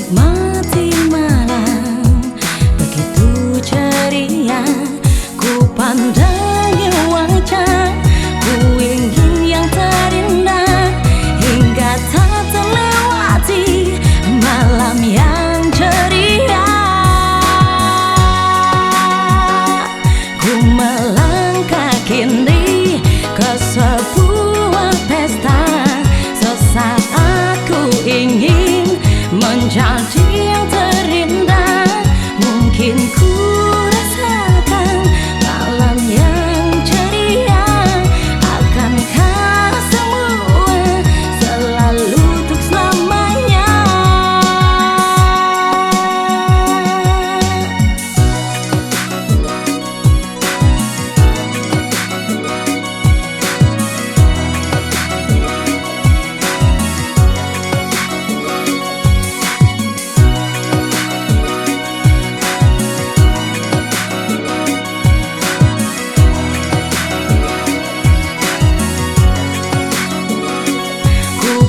Menikmati malam begitu ceria, ku pandangi wajah, ku ingin yang terindah hingga tak terlewati malam yang ceria. Ku melangkah kini ke sebuah pesta, sesaat ku ingin menjadi yang terindah. Mungkin ku rasakan malam yang ceria. Akankah semua selalu untuk selamanya?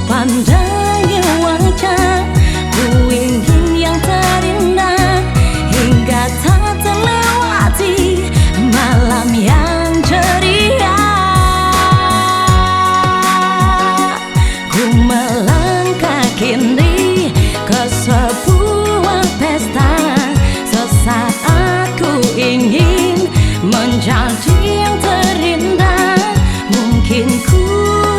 Pandangi wajah, ku ingin yang terindah hingga tak terlewati malam yang ceria. Ku melangkah kini ke sebuah pesta, sesaat ku ingin menjadi yang terindah. Mungkin ku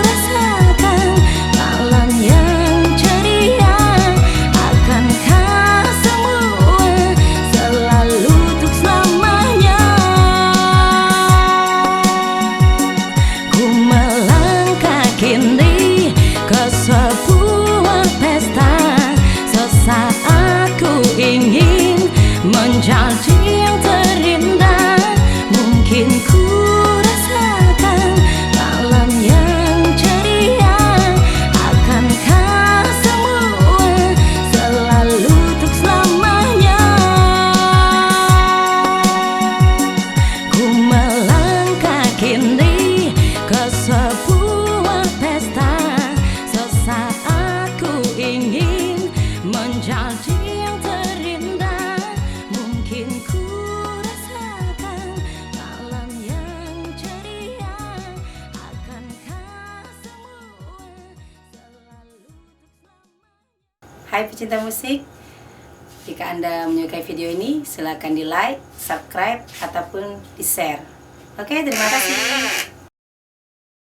rasakan malam yang ceria. Akankah semua selalu untuk selamanya? Ku melangkah kini ke sebuah pesta, sesaat ku ingin menjadi yang terindah. Mungkin ku rasakan malam yang ceria. Akankah semua selalu untuk selamanya? Ku melangkah kini ke sebuah pesta, sesaat ku ingin menjadi yang terindah. Mungkin ku rasakan malam yang ceria. Akankah semua selalu untuk selamanya? Hai pecinta musik, jika Anda menyukai video ini, silakan di like, subscribe, ataupun di share. Oke, terima kasih.